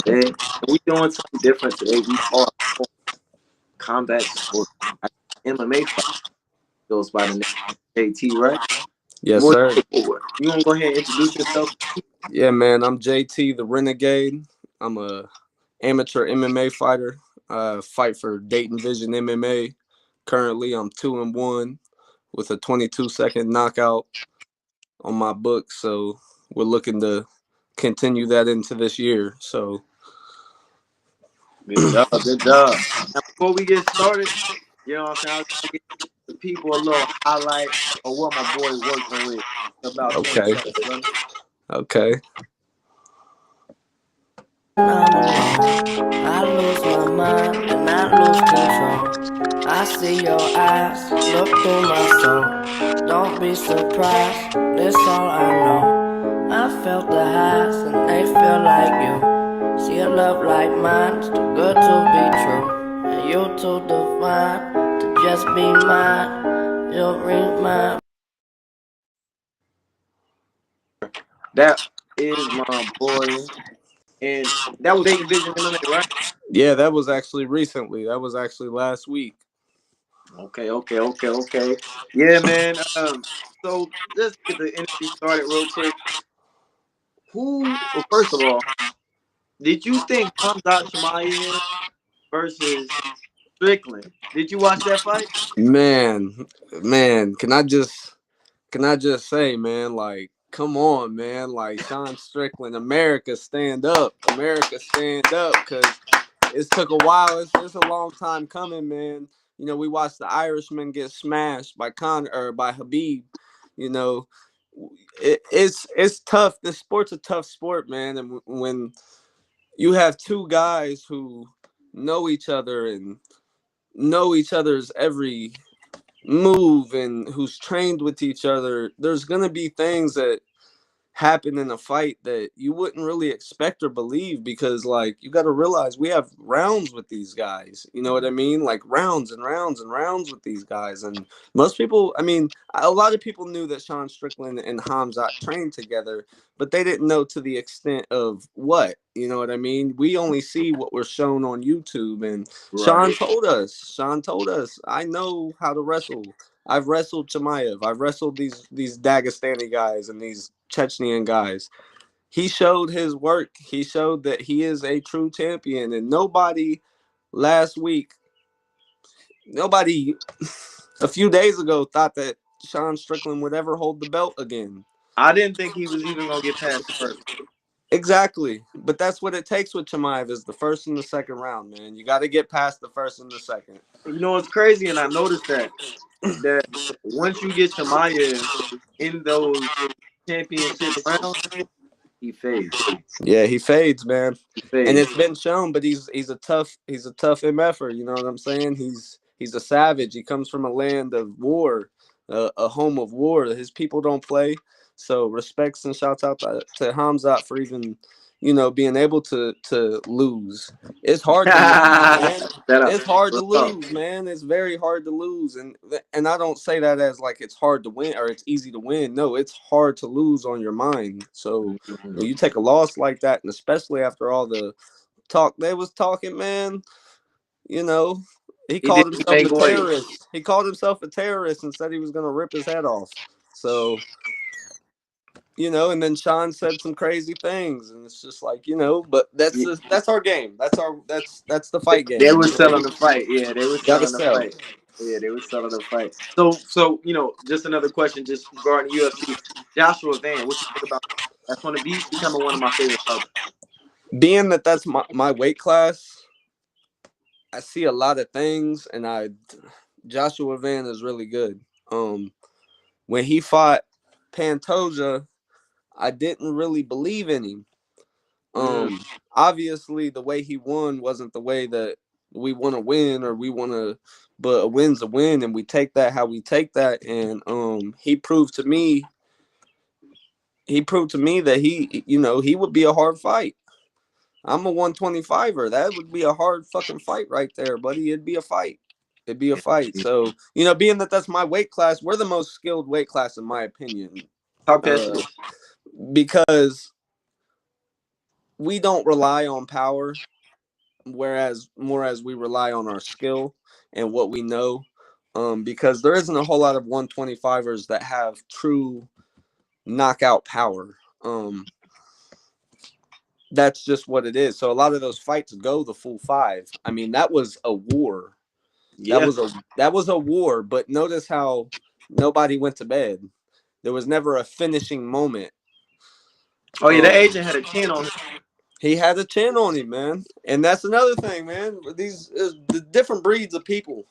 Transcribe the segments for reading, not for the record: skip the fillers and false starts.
today. We doing something different today. We are combat sport. MMA fight goes by the name of Jaytee, right? Yes, sir. You want to go ahead and introduce yourself? Yeah, man. I'm Jaytee, the Renegade. I'm a amateur MMA fighter. Fight for Dayton Vision MMA. Currently, I'm 2-1 with a 22-second knockout on my book. So we're looking to continue that into this year. So Good job, good job. Now, before we get started, you know what I'm saying? I was going to give the people a little highlight of what my boy working with about 20 okay, seconds, brother. okay. I lose my mind and I lose control. I see your eyes look through my soul. Don't be surprised, this all I know. I felt the highs and they feel like you. See a love like mine's too good to be true, and you too divine to just be mine. You'll remind. That is my boy. And that was Dayton Vision MMA, right? Yeah, that was actually recently. That was actually last week. Okay. Yeah, man. So let's get the interview started real quick. Well, first of all, did you think Hamzat Chimaev versus Strickland? Did you watch that fight? Man, can I just say, man, like, come on, man, like Sean Strickland, America stand up, because it took a while. It's a long time coming, man. You know, we watched the Irishman get smashed by by Habib. You know, it's tough. This sport's a tough sport, man, and when you have two guys who know each other and know each other's every move and who's trained with each other, there's gonna be things that happen in a fight that you wouldn't really expect or believe, because like you got to realize we have rounds with these guys, you know what I mean, like rounds and rounds and rounds with these guys. And most people, I mean, a lot of people knew that Sean Strickland and Hamzat trained together, but they didn't know to the extent of what, you know what I mean. We only see what we're shown on YouTube, and Right. Sean told us, I know how to wrestle. I've wrestled Chimaev. I've wrestled these Dagestani guys and these Chechnyan guys. He showed his work. He showed that he is a true champion. And nobody a few days ago thought that Sean Strickland would ever hold the belt again. I didn't think he was even gonna get past the first. Exactly. But that's what it takes with Chimaev, is the first and the second round, man. You got to get past the first and the second. You know, it's crazy, and I noticed that once you get Chimaev in those championship rounds, he fades. Yeah, he fades, man. He And fades. it's been shown, but he's a tough MFer, you know what I'm saying? He's a savage. He comes from a land of war, a home of war. His people don't play. So respects and shouts out to Hamzat for even, you know, being able to lose. It's hard to lose, man. It's hard to lose, man. It's very hard to lose. And I don't say that as like it's hard to win or it's easy to win. No, it's hard to lose on your mind. So when you take a loss like that, and especially after all the talk they was talking, man, you know, he called himself a terrorist. He called himself a terrorist and said he was going to rip his head off. So, you know, and then Sean said some crazy things, and it's just like, you know, but that's our game. That's the fight game. They were selling the fight. Yeah, they were selling the Sell. fight. Yeah, they were selling the fight. So you know, just another question, just regarding UFC. Joshua Van, what you think about? That's one of he's becoming one of my favorite fighters. Being that that's my weight class, I see a lot of things, and Joshua Van is really good. When he fought Pantoja, I didn't really believe in him. Obviously the way he won wasn't the way that we want to win, or we want to, but a win's a win, and we take that how we take that. And he proved to me that he would be a hard fight. I'm a 125er. That would be a hard fucking fight right there, buddy. It'd be a fight. So, you know, being that that's my weight class, we're the most skilled weight class in my opinion. Talk that shit. Because we don't rely on power, whereas more as we rely on our skill and what we know. Because there isn't a whole lot of 125ers that have true knockout power. That's just what it is. So a lot of those fights go the full 5. I mean, that was a war. That Yeah. was a war. But notice how nobody went to bed. There was never a finishing moment. Oh yeah, that Um, agent had a chin on him. he had a chin on him, man, and that's another thing, man. These the different breeds of people.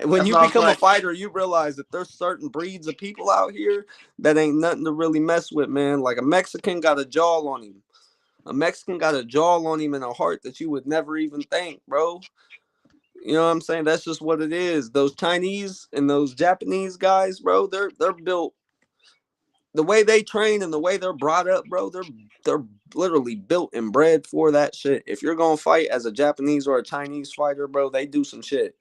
When That's you why I was become a like, fighter, you realize that there's certain breeds of people out here that ain't nothing to really mess with, man. Like a Mexican got a jaw on him. A Mexican got a jaw on him and a heart that you would never even think, bro. You know what I'm saying? That's just what it is. Those Chinese and those Japanese guys, bro, they're built the way they train and the way they're brought up, bro. They're literally built and bred for that shit. If you're gonna fight as a Japanese or a Chinese fighter, bro, they do some shit.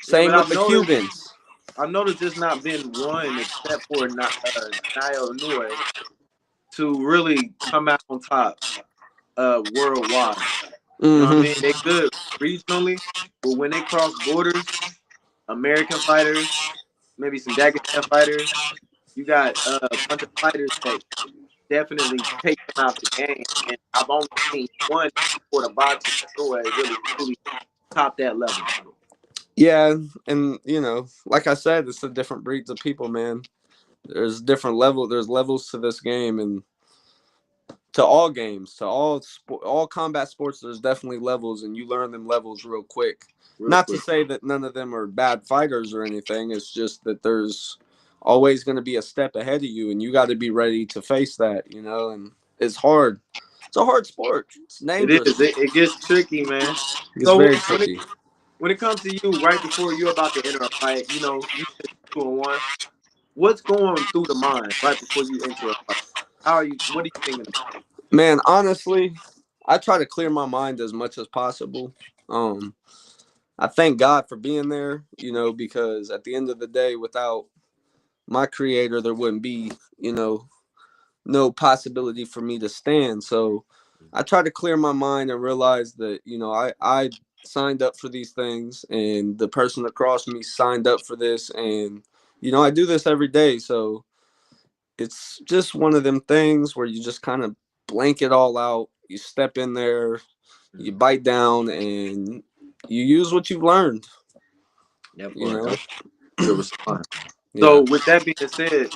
yeah, Same but with the Cubans. I've noticed there's not been one except for Naoya Inoue to really come out on top worldwide. You know what I mean? Mm-hmm. They good regionally, but when they cross borders, American fighters, maybe some Dagestan fighters, you got a bunch of fighters that definitely take them out the game. And I've only seen one for the boxing Inoue really truly top that level. Yeah, and like I said, it's the different breeds of people, man. There's different level. There's levels to this game, and to all games, to all combat sports. There's definitely levels, and you learn them levels real quick. Real Not to quick. say that none of them are bad fighters or anything. It's just that there's always going to be a step ahead of you, and you got to be ready to face that. And it's hard. It's a hard sport. It's It dangerous. is. It gets tricky, man. It's So very when it tricky. when it comes to you, right before you're about to enter a fight, you said 2-1. What's going through the mind right before you enter a fight? How are you? What are you thinking about? Man, honestly, I try to clear my mind as much as possible. Um, I thank God for being there, because at the end of the day, without my creator, there wouldn't be, no possibility for me to stand. So I try to clear my mind and realize that, I signed up for these things and the person across me signed up for this. And, I do this every day. So it's just one of them things where you just kind of blank it all out. You step in there, you bite down, and you use what you've learned, That you part. know? That's a good response. Yeah. So with that being said,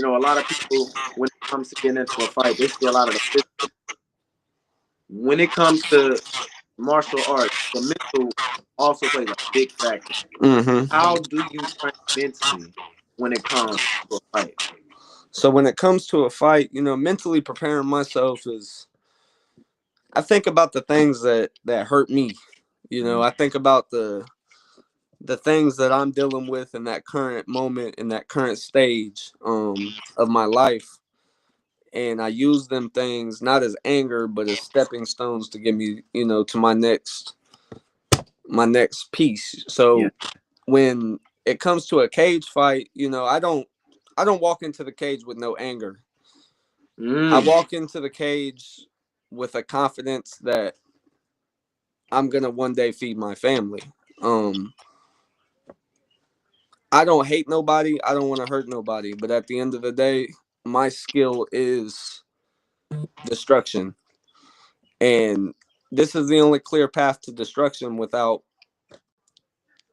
a lot of people when it comes to getting into a fight, they see a lot of the physical. When it comes to martial arts, the mental also plays a big factor. Hmm. How do you train mentally when it comes to a fight? So when it comes to a fight, mentally preparing myself is I think about the things that hurt me. I think about the things that I'm dealing with in that current moment in that current stage of my life, and I use them things not as anger but as stepping stones to get me, to my next piece. Yeah. So when it comes to a cage fight, I don't walk into the cage with no anger. I Mm. walk into the cage with a confidence that I'm gonna one day feed my family. Um, I don't hate nobody. I don't want to hurt nobody. But at the end of the day, my skill is destruction, and this is the only clear path to destruction without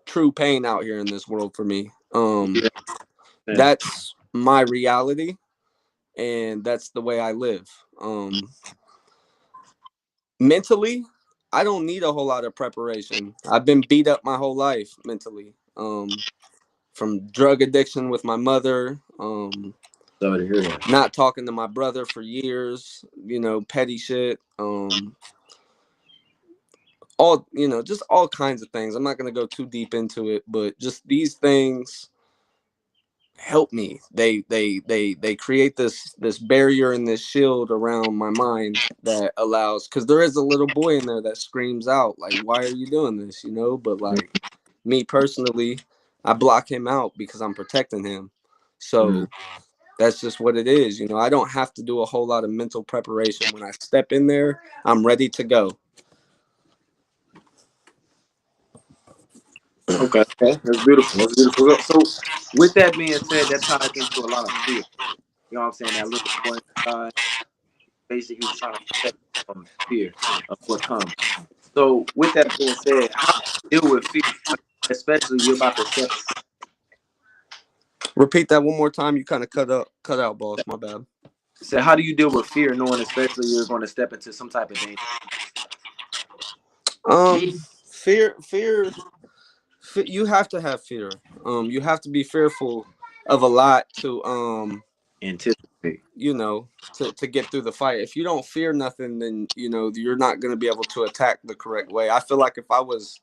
true pain out here in this world for me. Yeah. Man. That's my reality, and that's the way I live. Mentally, I don't need a whole lot of preparation. I've been beat up my whole life mentally. From drug addiction with my mother, Sorry to hear that. not talking to my brother for years, petty shit, all, just all kinds of things. I'm not going to go too deep into it, but just these things help me. They create this barrier and this shield around my mind that allows, because there is a little boy in there that screams out like, why are you doing this, but like me personally, I block him out because I'm protecting him. Mm. So That's just what it is. You know, I don't have to do a whole lot of mental preparation. When I step in there, I'm ready to go. Okay, okay, that's beautiful. That's beautiful. So, with that being said, that ties into a lot of fear. You know what I'm saying? That little boy inside, basically trying to protect from fear of what comes. So, with that being said, how do you deal with fear, especially you're about to step? Repeat that one more time. You kind of cut out, boss. My bad. So, how do you deal with fear, knowing especially you're going to step into some type of danger? Fear, fear. You have to have fear. You have to be fearful of a lot to Anticipate. to get through the fight. If you don't fear nothing, then you're not going to be able to attack the correct way. I feel like if I was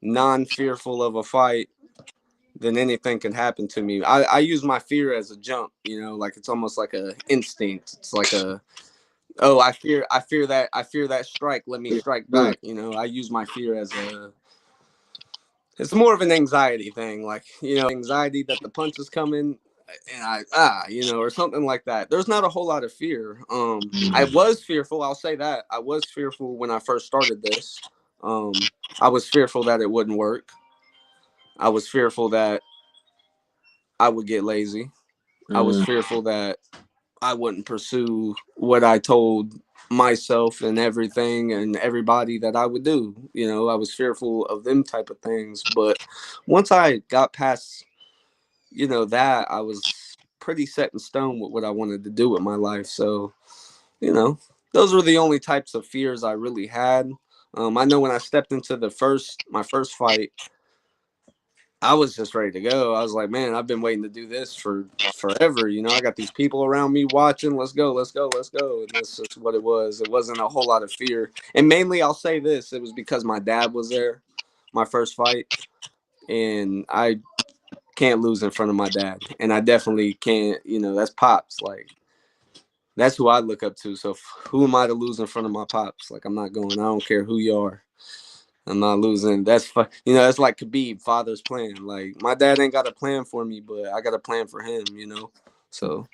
non-fearful of a fight, then anything can happen to me. I use my fear as a jump. Like it's almost like a instinct. It's like a, oh, I fear that strike. Let me Yeah. strike Mm. back. I use my fear as it's more of an anxiety thing, like anxiety that the punch is coming, and or something like that. There's not a whole lot of fear. I was fearful. I'll say that I was fearful when I first started this. I was fearful that it wouldn't work. I was fearful that I would get lazy. I was Mm. fearful that I wouldn't pursue what I told myself and everything and everybody that I would do. I was fearful of them type of things. But once I got past, that, I was pretty set in stone with what I wanted to do with my life. So, you know, those were the only types of fears I really had. I know when I stepped into my first fight, I was just ready to go. I was like, man, I've been waiting to do this for forever. I got these people around me watching. Let's go, let's go, let's go. And that's just what it was. It wasn't a whole lot of fear. And mainly, I'll say this: it was because my dad was there, my first fight, and I can't lose in front of my dad. And I definitely can't. That's pops. Like that's who I look up to. So who am I to lose in front of my pops? Like I'm not going. I don't care who you are. I'm not losing. That's like Khabib, father's plan. Like my dad ain't got a plan for me, but I got a plan for him. So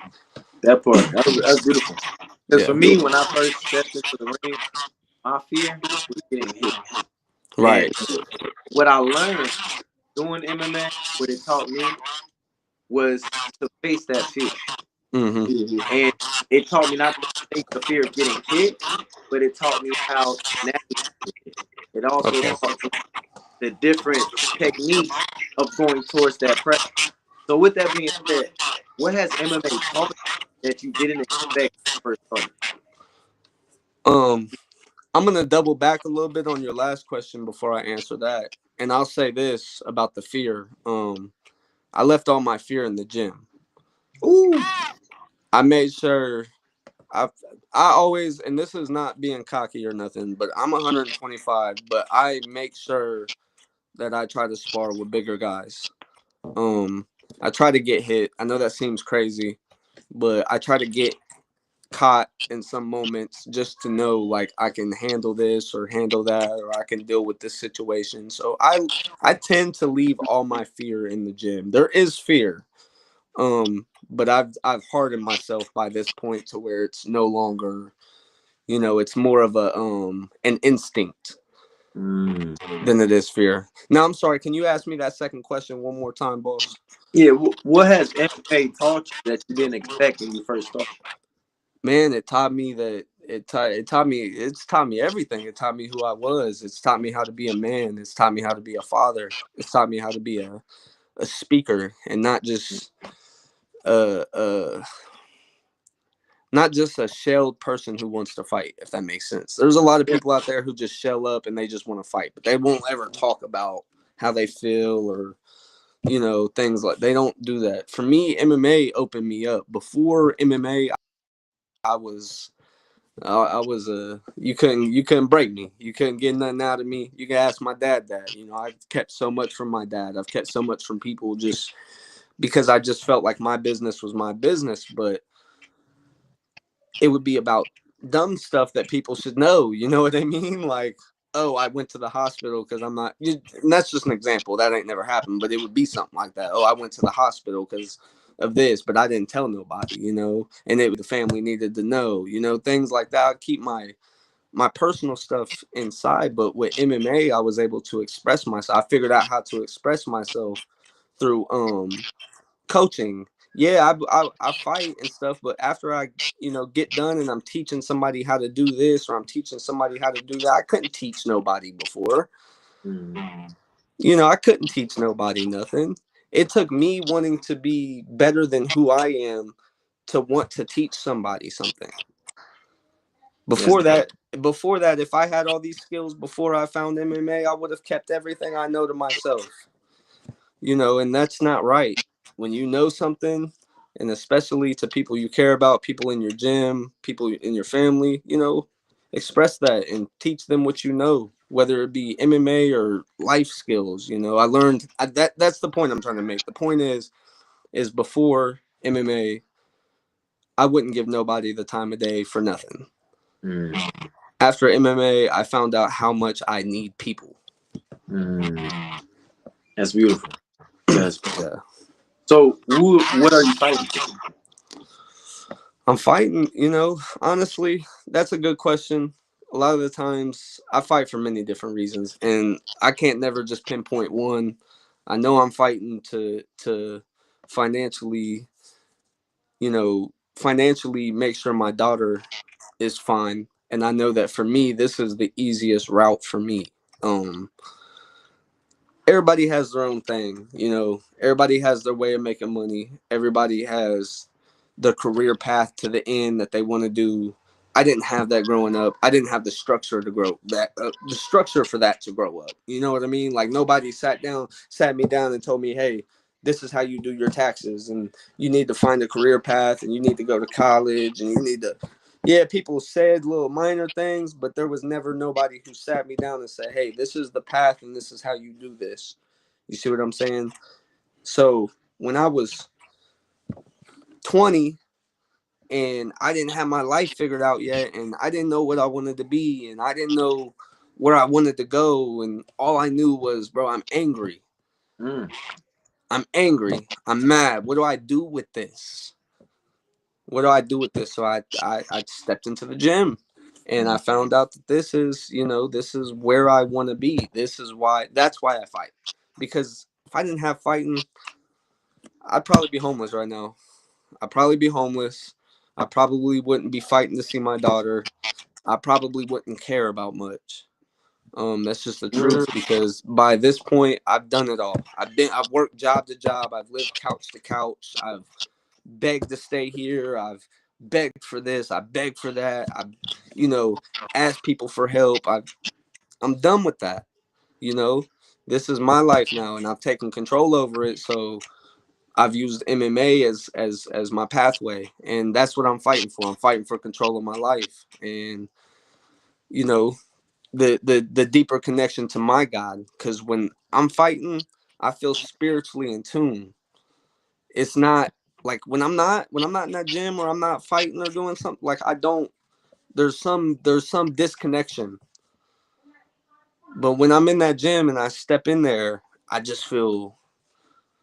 That part. That's beautiful. Because for yeah, me, when I first stepped into the ring, my fear was getting hit. And right. what I learned doing MMA, what it taught me was to face that fear. Mm-hmm. And it taught me not to face the fear of getting hit, but it taught me how to navigate it. It also Okay. taught me the different techniques of going towards that pressure. So with that being said, what has MMA taught you that you didn't expect when you first started? Um, I'm gonna double back a little bit on your last question before I answer that, and I'll say this about the fear. I left all my fear in the gym. Ooh. I made sure I I always, and this is not being cocky or nothing, but I'm 125, but I make sure that I try to spar with bigger guys. Um, I try to get hit. I know that seems crazy, but I try to get caught in some moments just to know like I can handle this or handle that or I can deal with this situation. So I tend to leave all my fear in the gym. There is fear. But I've hardened myself by this point to where it's no longer, it's more of a an instinct Mm. than it is fear. Now I'm sorry, can you ask me that second question one more time, boss? Yeah, what has MMA taught you that you didn't expect when you first started? Man, it taught me that it's taught me everything. It taught me who I was. It's taught me how to be a man. It's taught me how to be a father. It's taught me how to be a speaker and uh uh not just a shelled person who wants to fight, if that makes sense. There's a lot of Yeah. people out there who just shell up and they just want to fight, but they won't ever talk about how they feel or things like they don't do that. For me, MMA opened me up. Before MMA, I was I was you couldn't break me. You couldn't get nothing out of me. You can ask my dad that. I've kept so much from my dad. I've kept so much from people just because I just felt like my business was my business, but it would be about dumb stuff that people should know. You know what I mean? Like, oh, I went to the hospital because I'm not. And that's just an example. That ain't never happened, but it would be something like that. Oh, I went to the hospital because of this, but I didn't tell nobody, you know, and it the family needed to know, you know, things like that. I keep my personal stuff inside, but with MMA, I was able to express myself. I figured out how to express myself through coaching. Yeah, I fight and stuff, but after I, you know, get done and I'm teaching somebody how to do this or I'm teaching somebody how to do that, I couldn't teach nobody before. Mm. You know, I couldn't teach nobody nothing. It took me wanting to be better than who I am to want to teach somebody something. That's Before that, before that, if I had all these skills before I found MMA, I would have kept everything I know to myself. You know, and that's not right. When you know something, and especially to people you care about, people in your gym, people in your family, you know, express that and teach them what you know, whether it be MMA or life skills. You know, I learned that's the point I'm trying to make. The point is before MMA, I wouldn't give nobody the time of day for nothing. mm. After MMA, I found out how much I need people. Mm. That's beautiful. That's Yeah. so. What are you fighting for? I'm fighting, you know, honestly, that's a good question. A lot of the times I fight for many different reasons and I can't never just pinpoint one. I know I'm fighting to financially, you know, financially make sure my daughter is fine. And I know that for me this is the easiest route for me. Um Everybody has their own thing, you know. Everybody has their way of making money. Everybody has the career path to the end that they want to do. I didn't have that growing up. I didn't have the structure to grow that, the structure for that to grow up. You know what I mean? Like nobody sat me down and told me, "Hey, this is how you do your taxes, and you need to find a career path, and you need to go to college, and you need to." Yeah, people said little minor things, but there was never nobody who sat me down and said, "Hey, this is the path, and this is how you do this." You see what I'm saying? So when I was 20 and I didn't have my life figured out yet, and I didn't know what I wanted to be, and I didn't know where I wanted to go, and all I knew was, bro, I'm angry. Mm. I'm angry. I'm mad. What do I do with this? What do I do with this? So I stepped into the gym and I found out that this is, you know, this is where I want to be. That's why I fight. Because if I didn't have fighting, I'd probably be homeless right now. I'd probably be homeless. I probably wouldn't be fighting to see my daughter. I probably wouldn't care about much. That's just the Mm. truth because by this point I've done it all. I've worked job to job. I've lived couch to couch. I've begged to stay here. I've begged for this. I begged for that. I, you know, asked people for help. I'm done with that. You know, this is my life now, and I've taken control over it. So I've used MMA as my pathway, and that's what I'm fighting for. I'm fighting for control of my life, and you know, the deeper connection to my God. Because when I'm fighting, I feel spiritually in tune. It's not like when I'm not in that gym or I'm not fighting or doing something like I don't. There's some disconnection. But when I'm in that gym and I step in there, I just feel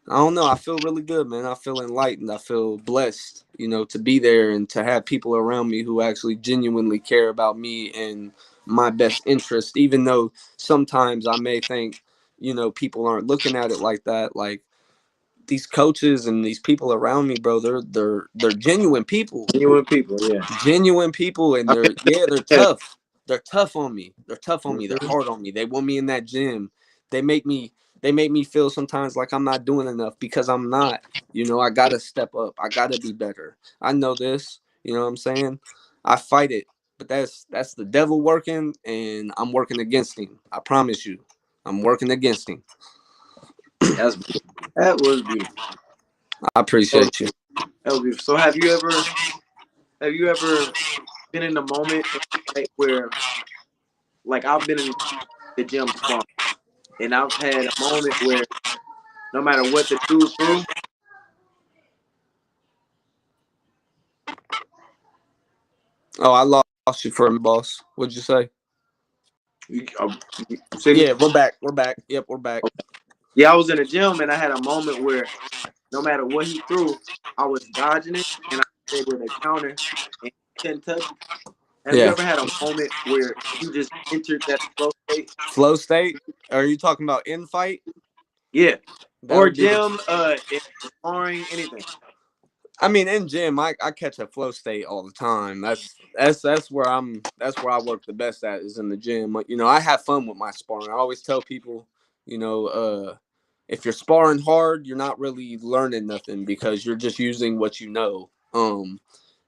I don't know. I feel really good, man. I feel enlightened. I feel blessed, you know, to be there and to have people around me who actually genuinely care about me and my best interest, even though sometimes I may think, you know, people aren't looking at it like that. Like these coaches and these people around me, bro, they're genuine people, Genuine people, yeah. and I feel they're that. tough. They're tough on me. They're tough on me. They're Mhm. hard on me. They want me in that gym. They make me they make me feel sometimes like I'm not doing enough because I'm not. You know, I gotta step up. I gotta be better. I know this. You know what I'm saying? I fight it, but that's the devil working, and I'm working against him. I promise you, I'm working against him. That's beautiful. That was beautiful. I So, appreciate you. that was beautiful. So have you ever been in a moment in your life where, like, I've been in the gym sparring, and I've had a moment where no matter what the dude threw, Oh, I lost you for a minute, boss. What'd you say? you see me? Yeah, we're back. We're back. Yep, we're back. Yeah, I was in the gym and I had a moment where no matter what he threw, I was dodging it and I was able to counter and he couldn't touch me. Have you Yeah. ever had a moment where you just entered that flow state? Flow state. Are you talking about in fight? Yeah. That Or would be the. gym, sparring, anything. I mean, in gym, I catch a flow state all the time. That's where I work the best at is in the gym. You know, I have fun with my sparring. I always tell people, you know, if you're sparring hard, you're not really learning nothing because you're just using what you know.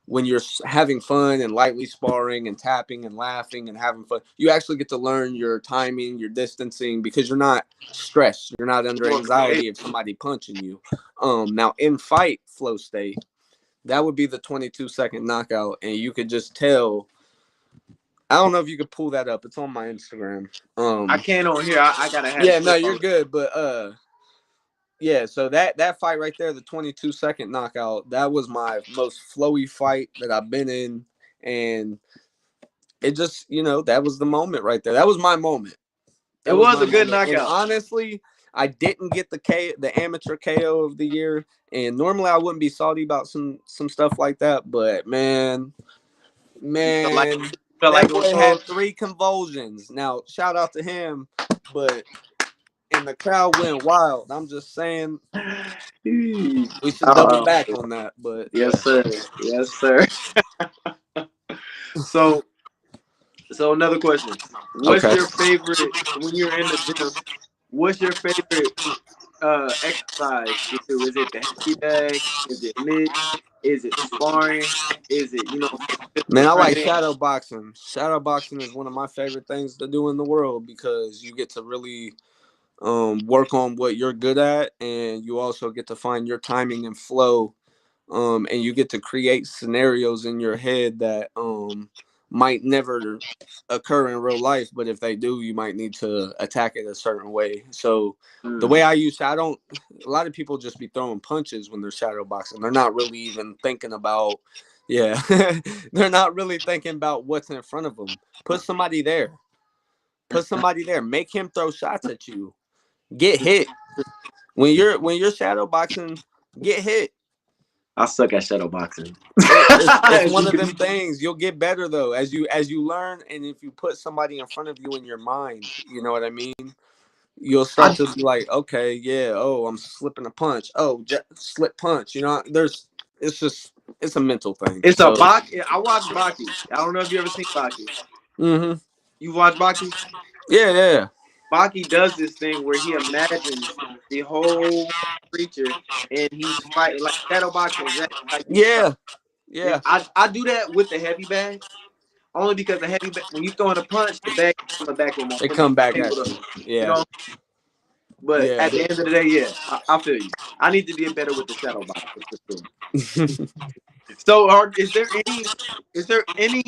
When you're having fun and lightly sparring and tapping and laughing and having fun, you actually get to learn your timing, your distancing because you're not stressed. You're not under More creative. anxiety of somebody punching you. Now in fight flow state, that would be the 22-second knockout, and you could just tell. I don't know if you could pull that up. It's on my Instagram. I can't on here. I gotta have the Yeah, no, clip you're already. good, but yeah. So that fight right there, the 22-second knockout, that was my most flowy fight that I've been in, and it just, that was the moment right there. That was my moment. It That was was my a good moment. And knockout. honestly, I didn't get the amateur KO of the year. And normally I wouldn't be salty about some stuff like that. But You man, felt like that going boy pro. had 3 convulsions. Now, shout out to him. But and the crowd went wild. I'm just saying we should double Oh, back on that. But yes, yeah. sir. Yes, sir. So, so another question: what's Okay. your favorite when you're in the gym? What's your favorite exercise to do? Is it the heavy bag? Is it mitts? Is it sparring? Is it some physical Man, I like training? shadow boxing. Shadow boxing is one of my favorite things to do in the world because you get to really work on what you're good at, and you also get to find your timing and flow, and you get to create scenarios in your head that might never occur in real life, but if they do, you might need to attack it a certain way. So the way Mm. I don't, a lot of people just be throwing punches when they're shadow boxing. They're not really even thinking about, yeah, they're not really thinking about what's in front of them. Put somebody there. Put somebody there. Make him throw shots at you. Get hit. When you're shadow boxing, get hit. I suck at shadow boxing. It's As one you of can them things. You'll get better though as you learn, and if you put somebody in front of you in your mind, you know what I mean. You'll start I, to be like, okay, yeah, oh, I'm slipping a punch. Oh, slip punch. It's just it's a mental thing. it's a So, Baki. I watch Baki. I don't know if you ever seen Baki. hmm You watch Baki? yeah. Baki does this thing where he imagines the whole creature and he's fighting like shadow boxing. Exactly like you described. Yeah, And yeah. I do that with the heavy bag only because the heavy bag when you throwing a punch, the bag is coming back with They momentum. come back Able at to, you. you Yeah, know. But yeah. at the end of the day, yeah, I feel you. I need to get better with the shadow boxing for sure. So, is there any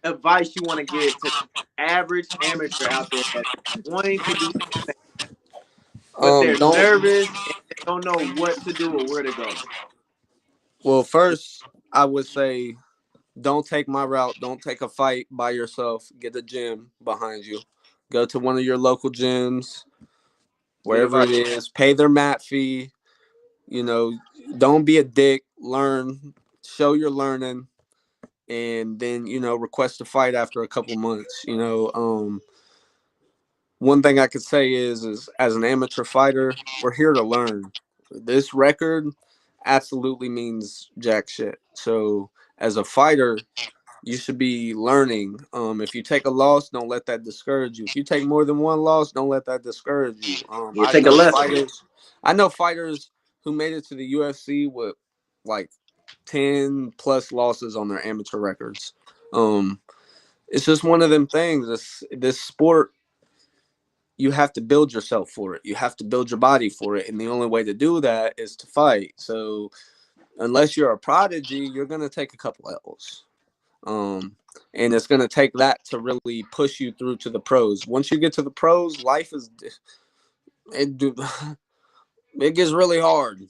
advice you want to give to the average amateur out there that's wanting to do MMA, but they're Don't. nervous and they don't know what to do or where to go? Well, first, I would say don't take my route. Don't take a fight by yourself. Get a gym behind you. Go to one of your local gyms, Good wherever advice. it is. Pay their mat fee. You know, don't be a dick. Learn. Show you're learning, and then request a fight after a couple months. One thing I could say is as an amateur fighter, we're here to learn. This record absolutely means jack shit. So as a fighter, you should be learning. If you take a loss, don't let that discourage you. If you take more than one loss, don't let that discourage you. You take a lesson. I know fighters who made it to the UFC with like 10 plus losses on their amateur records. Um, it's just one of them things. This sport, you have to build yourself for it. You have to build your body for it, and the only way to do that is to fight. So unless you're a prodigy, you're gonna take a couple L's. Um, and it's going to take that to really push you through to the pros. Once you get to the pros, life is it, it gets really hard.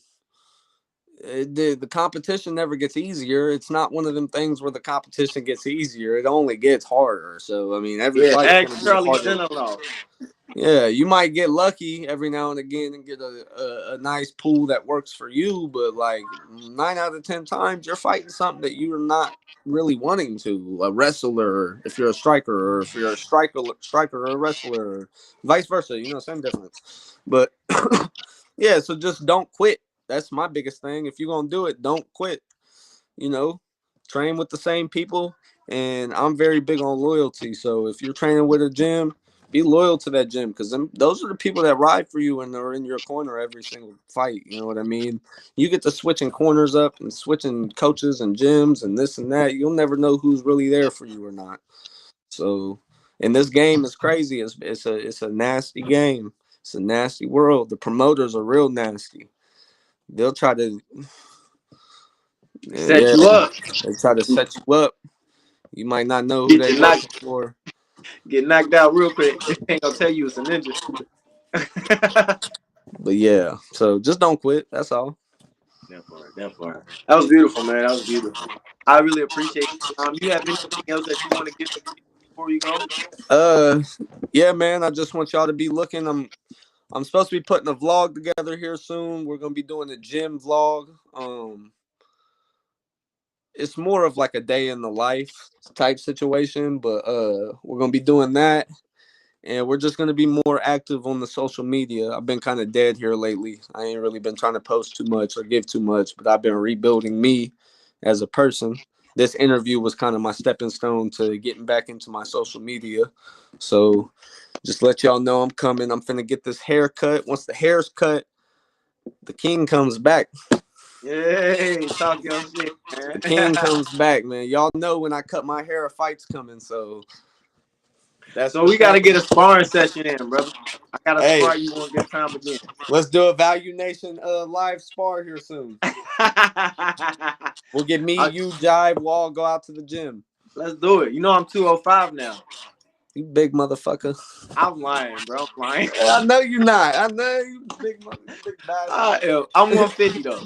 The competition never gets easier. It's not one of them things where the competition gets easier. It only gets harder. So I mean, every Yeah, fight's going ask to be Charlie harder. Sinaloff. Yeah, you might get lucky every now and again and get a nice pool that works for you, but like 9 out of 10 times, you're fighting something that you're not really wanting to. A wrestler, if you're a striker, or if you're a striker or a wrestler, or vice versa. Same difference. But yeah, so just don't quit. That's my biggest thing. If you're gonna do it, don't quit. You know, train with the same people. And I'm very big on loyalty. So if you're training with a gym, be loyal to that gym, because those are the people that ride for you and are in your corner every single fight. You know what I mean? You get to switching corners up and switching coaches and gyms and this and that. You'll never know who's really there for you or not. So, and this game is crazy. It's a nasty game. It's a nasty world. The promoters are real nasty. They'll try to, Set yeah, you up. they try to set you up. You might not know who Get they you knocked working for. get knocked out real quick. They ain't gonna tell you it's a ninja. But yeah, so just don't quit. That's all. That part, that part. That was beautiful, man. That was beautiful. I really appreciate it. You have anything else that you want to give before you go? Uh, yeah, man. I just want y'all to be looking. I'm supposed to be putting a vlog together here soon. We're gonna be doing a gym vlog. It's more of like a day in the life type situation, but we're gonna be doing that, and we're just gonna be more active on the social media. I've been kind of dead here lately. I ain't really been trying to post too much or give too much, but I've been rebuilding me as a person. This interview was kind of my stepping stone to getting back into my social media. So just let y'all know I'm coming. I'm finna get this hair cut. Once the hair's cut, the king comes back. Yay, talk your shit, man. The king comes back, man. Y'all know when I cut my hair, a fight's coming. So that's So what's we gotta get a happening. sparring session in, brother. I gotta Hey, spar you one good time again. let's do a Value Nation live spar here soon. We'll get me, you, Jive. We'll all go out to the gym. Let's do it. You know I'm 205 now. You big motherfucker. I'm lying, bro. I'm lying. I know you not. I know you big bastard. I'm 150 though.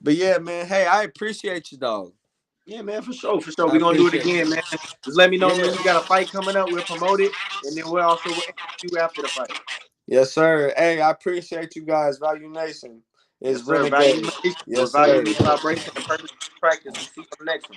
But yeah, man. Hey, I appreciate you, dog. Yeah, man, for sure, for sure. I We're gonna do it appreciate again, you. man. Just let me know Yeah. when you got a fight coming up. We'll promote it, and then we'll also interview after the fight. Yes, sir. Hey, I appreciate you guys. Value Nation is Yes, sir. Value Renegade. Nation, where Yes, value sir. meets vibration and purpose practice. We see you on the next one.